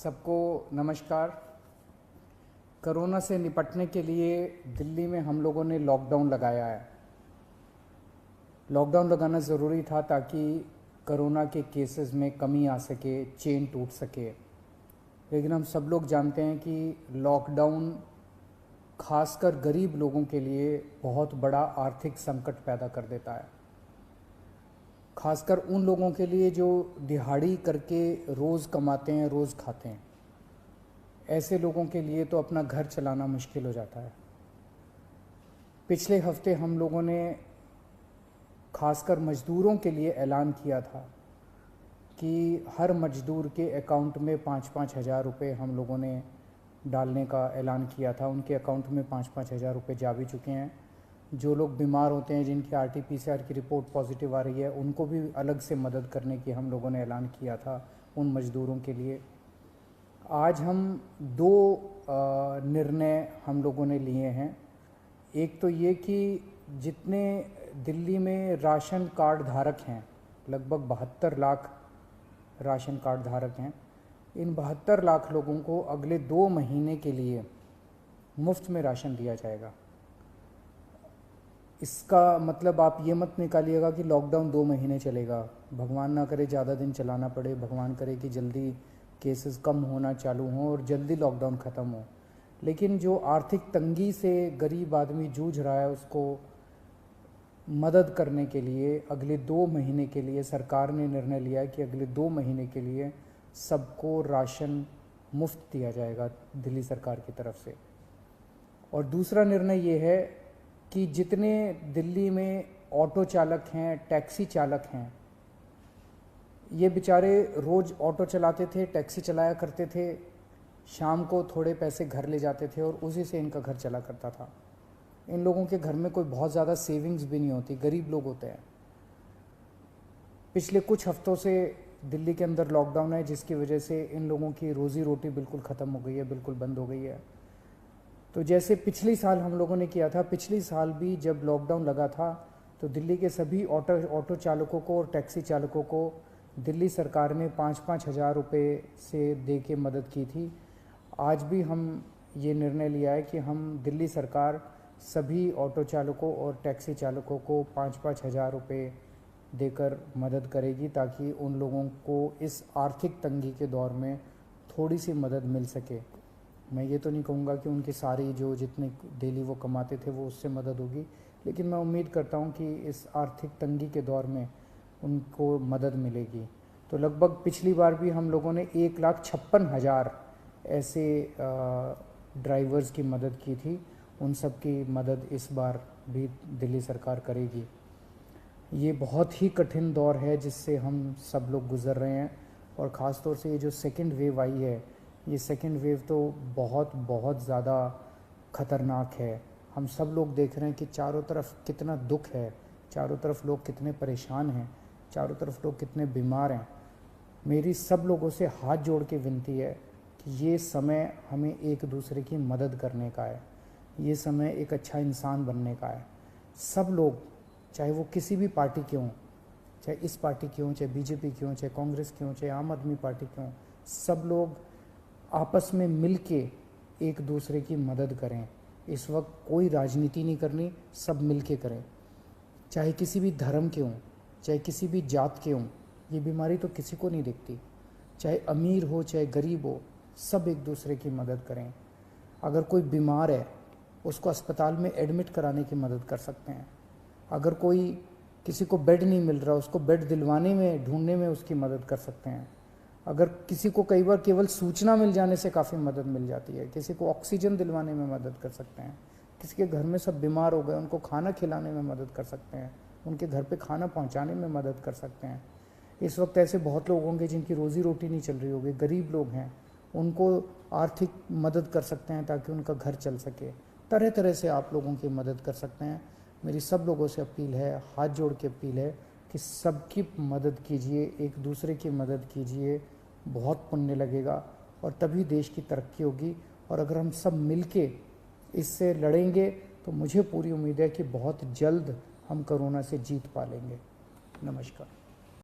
सबको नमस्कार। कोरोना से निपटने के लिए दिल्ली में हम लोगों ने लॉकडाउन लगाया है। लॉकडाउन लगाना ज़रूरी था ताकि कोरोना के केसेस में कमी आ सके, चेन टूट सके। लेकिन हम सब लोग जानते हैं कि लॉकडाउन खासकर गरीब लोगों के लिए बहुत बड़ा आर्थिक संकट पैदा कर देता है। खासकर उन लोगों के लिए जो दिहाड़ी करके रोज़ कमाते हैं, रोज़ खाते हैं। ऐसे लोगों के लिए तो अपना घर चलाना मुश्किल हो जाता है। पिछले हफ्ते हम लोगों ने खासकर मज़दूरों के लिए ऐलान किया था कि हर मज़दूर के अकाउंट में 5-5 हज़ार रुपये हम लोगों ने डालने का ऐलान किया था। उनके अकाउंट में 5-5 हज़ार रुपये जा भी चुके हैं। जो लोग बीमार होते हैं, जिनकी RT-PCR की रिपोर्ट पॉजिटिव आ रही है, उनको भी अलग से मदद करने की हम लोगों ने ऐलान किया था उन मज़दूरों के लिए। आज हम दो निर्णय हम लोगों ने लिए हैं। एक तो ये कि जितने दिल्ली में राशन कार्ड धारक हैं, लगभग 72 लाख राशन कार्ड धारक हैं, इन 72 लाख लोगों को अगले 2 महीने के लिए मुफ्त में राशन दिया जाएगा। इसका मतलब आप ये मत निकालिएगा कि लॉकडाउन 2 महीने चलेगा। भगवान ना करे ज़्यादा दिन चलाना पड़े, भगवान करे कि जल्दी केसेस कम होना चालू हों और जल्दी लॉकडाउन ख़त्म हो। लेकिन जो आर्थिक तंगी से गरीब आदमी जूझ रहा है, उसको मदद करने के लिए अगले 2 महीने के लिए सरकार ने निर्णय लिया है कि अगले 2 महीने के लिए सबको राशन मुफ्त दिया जाएगा दिल्ली सरकार की तरफ से। और दूसरा निर्णय ये है कि जितने दिल्ली में ऑटो चालक हैं, टैक्सी चालक हैं, ये बेचारे रोज़ ऑटो चलाते थे, टैक्सी चलाया करते थे, शाम को थोड़े पैसे घर ले जाते थे और उसी से इनका घर चला करता था। इन लोगों के घर में कोई बहुत ज़्यादा सेविंग्स भी नहीं होती, गरीब लोग होते हैं। पिछले कुछ हफ्तों से दिल्ली के अंदर लॉकडाउन है, जिसकी वजह से इन लोगों की रोज़ी रोटी बिल्कुल ख़त्म हो गई है, बिल्कुल बंद हो गई है। तो जैसे पिछली साल हम लोगों ने किया था, पिछली साल भी जब लॉकडाउन लगा था तो दिल्ली के सभी ऑटो चालकों को और टैक्सी चालकों को दिल्ली सरकार ने 5-5 हज़ार रुपये से दे के मदद की थी। आज भी हम ये निर्णय लिया है कि हम दिल्ली सरकार सभी ऑटो चालकों और टैक्सी चालकों को 5-5 हज़ार रुपये देकर मदद करेगी, ताकि उन लोगों को इस आर्थिक तंगी के दौर में थोड़ी सी मदद मिल सके। मैं ये तो नहीं कहूँगा कि उनकी सारी जो जितने डेली वो कमाते थे वो उससे मदद होगी, लेकिन मैं उम्मीद करता हूँ कि इस आर्थिक तंगी के दौर में उनको मदद मिलेगी। तो लगभग पिछली बार भी हम लोगों ने 1,56,000 ऐसे ड्राइवर्स की मदद की थी। उन सब की मदद इस बार भी दिल्ली सरकार करेगी। ये बहुत ही कठिन दौर है जिससे हम सब लोग गुज़र रहे हैं, और ख़ास तौर से ये जो सेकेंड वेव आई है, ये सेकेंड वेव तो बहुत ज़्यादा ख़तरनाक है। हम सब लोग देख रहे हैं कि चारों तरफ कितना दुख है, चारों तरफ लोग कितने परेशान हैं, चारों तरफ लोग कितने बीमार हैं। मेरी सब लोगों से हाथ जोड़ के विनती है कि ये समय हमें एक दूसरे की मदद करने का है, ये समय एक अच्छा इंसान बनने का है। सब लोग, चाहे वो किसी भी पार्टी के हों, चाहे इस पार्टी के हों, चाहे BJP के हों, चाहे कांग्रेस के हों, चाहे आम आदमी पार्टी के हों, सब लोग आपस में मिल के एक दूसरे की मदद करें। इस वक्त कोई राजनीति नहीं करनी, सब मिल के करें। चाहे किसी भी धर्म के हों, चाहे किसी भी जात के हों, ये बीमारी तो किसी को नहीं दिखती। चाहे अमीर हो चाहे गरीब हो, सब एक दूसरे की मदद करें। अगर कोई बीमार है, उसको अस्पताल में एडमिट कराने की मदद कर सकते हैं। अगर कोई किसी को बेड नहीं मिल रहा, उसको बेड दिलवाने में, ढूंढने में उसकी मदद कर सकते हैं। अगर किसी को कई बार केवल सूचना मिल जाने से काफ़ी मदद मिल जाती है, किसी को ऑक्सीजन दिलवाने में मदद कर सकते हैं। किसी के घर में सब बीमार हो गए, उनको खाना खिलाने में मदद कर सकते हैं, उनके घर पे खाना पहुंचाने में मदद कर सकते हैं। इस वक्त ऐसे बहुत लोग होंगे जिनकी रोज़ी रोटी नहीं चल रही होगी, गरीब लोग हैं, उनको आर्थिक मदद कर सकते हैं ताकि उनका घर चल सके। तरह तरह से आप लोगों की मदद कर सकते हैं। मेरी सब लोगों से अपील है, हाथ जोड़ के अपील है कि सबकी मदद कीजिए, एक दूसरे की मदद कीजिए। बहुत पुण्य लगेगा और तभी देश की तरक्की होगी। और अगर हम सब मिलके इससे लड़ेंगे तो मुझे पूरी उम्मीद है कि बहुत जल्द हम कोरोना से जीत पा लेंगे। नमस्कार।